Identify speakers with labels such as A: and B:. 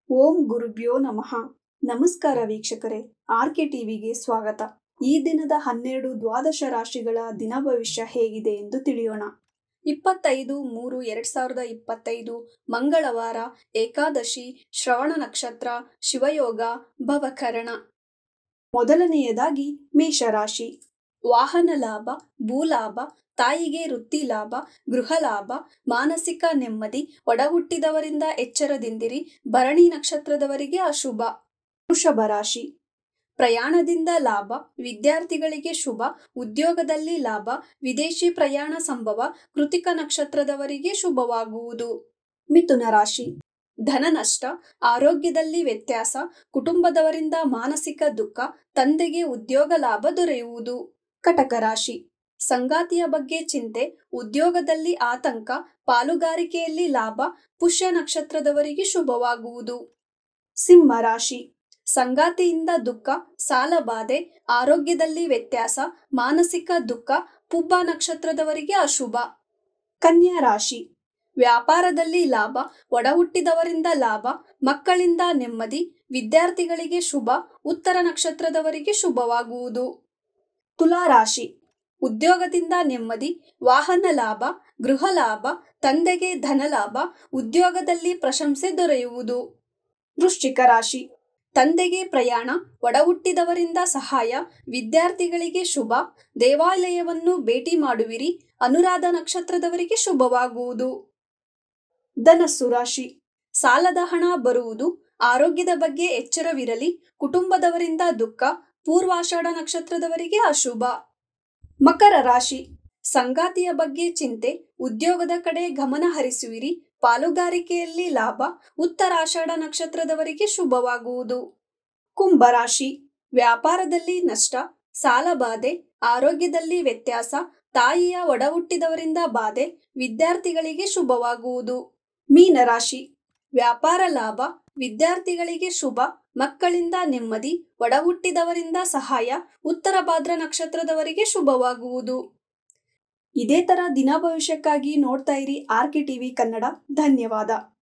A: ಓಂ ಗುರುಭ್ಯೋ ನಮಃ. ನಮಸ್ಕಾರ ವೀಕ್ಷಕರೇ, ಆರ್ಕೆ ಟಿವಿಗೆ ಸ್ವಾಗತ. ಈ ದಿನದ 12 ದ್ವಾದಶ ರಾಶಿಗಳ ದಿನ ಭವಿಷ್ಯ ಹೇಗಿದೆ ಎಂದು ತಿಳಿಯೋಣ. 25/3/2025 ಮಂಗಳವಾರ, ಏಕಾದಶಿ, ಶ್ರವಣ ನಕ್ಷತ್ರ, ಶಿವಯೋಗ, ಭವಕರಣ. ಮೊದಲನೆಯದಾಗಿ ಮೇಷರಾಶಿ. ವಾಹನ ಲಾಭ, ಭೂಲಾಭ, ತಾಯಿಗೆ ವೃತ್ತಿ ಲಾಭ, ಗೃಹ ಲಾಭ, ಮಾನಸಿಕ ನೆಮ್ಮದಿ. ಒಡಹುಟ್ಟಿದವರಿಂದ ಎಚ್ಚರದಿಂದಿರಿ. ಭರಣಿ ನಕ್ಷತ್ರದವರಿಗೆ ಅಶುಭ. ವೃಷಭ ರಾಶಿ. ಪ್ರಯಾಣದಿಂದ ಲಾಭ, ವಿದ್ಯಾರ್ಥಿಗಳಿಗೆ ಶುಭ, ಉದ್ಯೋಗದಲ್ಲಿ ಲಾಭ, ವಿದೇಶಿ ಪ್ರಯಾಣ ಸಂಭವ. ಕೃತಿಕ ನಕ್ಷತ್ರದವರಿಗೆ ಶುಭವಾಗುವುದು. ಮಿಥುನ ರಾಶಿ. ಧನ ನಷ್ಟ, ಆರೋಗ್ಯದಲ್ಲಿ ವ್ಯತ್ಯಾಸ, ಕುಟುಂಬದವರಿಂದ ಮಾನಸಿಕ ದುಃಖ, ತಂದೆಗೆ ಉದ್ಯೋಗ ಲಾಭ ದೊರೆಯುವುದು. ಕಟಕ ರಾಶಿ. ಸಂಗಾತಿಯ ಬಗ್ಗೆ ಚಿಂತೆ, ಉದ್ಯೋಗದಲ್ಲಿ ಆತಂಕ, ಪಾಲುಗಾರಿಕೆಯಲ್ಲಿ ಲಾಭ, ಪುಷ್ಯ ನಕ್ಷತ್ರದವರಿಗೆ ಶುಭವಾಗುವುದು. ಸಿಂಹ ರಾಶಿ. ಸಂಗಾತಿಯಿಂದ ದುಃಖ, ಸಾಲಬಾಧೆ, ಆರೋಗ್ಯದಲ್ಲಿ ವ್ಯತ್ಯಾಸ, ಮಾನಸಿಕ ದುಃಖ, ಪುಬ್ಬ ನಕ್ಷತ್ರದವರಿಗೆ ಅಶುಭ. ಕನ್ಯಾ ರಾಶಿ. ವ್ಯಾಪಾರದಲ್ಲಿ ಲಾಭ, ಒಡಹುಟ್ಟಿದವರಿಂದ ಲಾಭ, ಮಕ್ಕಳಿಂದ ನೆಮ್ಮದಿ, ವಿದ್ಯಾರ್ಥಿಗಳಿಗೆ ಶುಭ, ಉತ್ತರ ನಕ್ಷತ್ರದವರಿಗೆ ಶುಭವಾಗುವುದು. ತುಲಾ ರಾಶಿ. ಉದ್ಯೋಗದಿಂದ ನೆಮ್ಮದಿ, ವಾಹನ ಲಾಭ, ಗೃಹ ಲಾಭ, ತಂದೆಗೆ ಧನ ಲಾಭ, ಉದ್ಯೋಗದಲ್ಲಿ ಪ್ರಶಂಸೆ ದೊರೆಯುವುದು. ವೃಶ್ಚಿಕ ರಾಶಿ. ತಂದೆಗೆ ಪ್ರಯಾಣ, ಒಡಹುಟ್ಟಿದವರಿಂದ ಸಹಾಯ, ವಿದ್ಯಾರ್ಥಿಗಳಿಗೆ ಶುಭ, ದೇವಾಲಯವನ್ನು ಭೇಟಿ ಮಾಡುವಿರಿ, ಅನುರಾಧ ನಕ್ಷತ್ರದವರಿಗೆ ಶುಭವಾಗುವುದು. ಧನಸ್ಸು ರಾಶಿ. ಸಾಲದ ಹಣ ಬರುವುದು, ಆರೋಗ್ಯದ ಬಗ್ಗೆ ಎಚ್ಚರವಿರಲಿ, ಕುಟುಂಬದವರಿಂದ ದುಃಖ, ಪೂರ್ವಾಷಾಢ ನಕ್ಷತ್ರದವರಿಗೆ ಅಶುಭ. ಮಕರ ರಾಶಿ. ಸಂಗಾತಿಯ ಬಗ್ಗೆ ಚಿಂತೆ, ಉದ್ಯೋಗದ ಕಡೆ ಗಮನ ಹರಿಸುವಿರಿ, ಪಾಲುಗಾರಿಕೆಯಲ್ಲಿ ಲಾಭ, ಉತ್ತರಾಷಾಢ ನಕ್ಷತ್ರದವರಿಗೆ ಶುಭವಾಗುವುದು. ಕುಂಭ ರಾಶಿ. ವ್ಯಾಪಾರದಲ್ಲಿ ನಷ್ಟ, ಸಾಲಬಾಧೆ, ಆರೋಗ್ಯದಲ್ಲಿ ವ್ಯತ್ಯಾಸ, ತಾಯಿಯ ಒಡಹುಟ್ಟಿದವರಿಂದ ಬಾಧೆ, ವಿದ್ಯಾರ್ಥಿಗಳಿಗೆ ಶುಭವಾಗುವುದು. ಮೀನ ರಾಶಿ. ವ್ಯಾಪಾರ ಲಾಭ, ವಿದ್ಯಾರ್ಥಿಗಳಿಗೆ ಶುಭ, ಮಕ್ಕಳಿಂದ ನೆಮ್ಮದಿ, ಒಡಹುಟ್ಟಿದವರಿಂದ ಸಹಾಯ, ಉತ್ತರ ಭಾದ್ರ ನಕ್ಷತ್ರದವರಿಗೆ ಶುಭವಾಗುವುದು. ಇದೇ ತರ ದಿನ ಭವಿಷ್ಯಕ್ಕಾಗಿ ನೋಡ್ತಾ ಇರಿ ಆರ್ಕೆ ಟಿವಿ ಕನ್ನಡ. ಧನ್ಯವಾದ.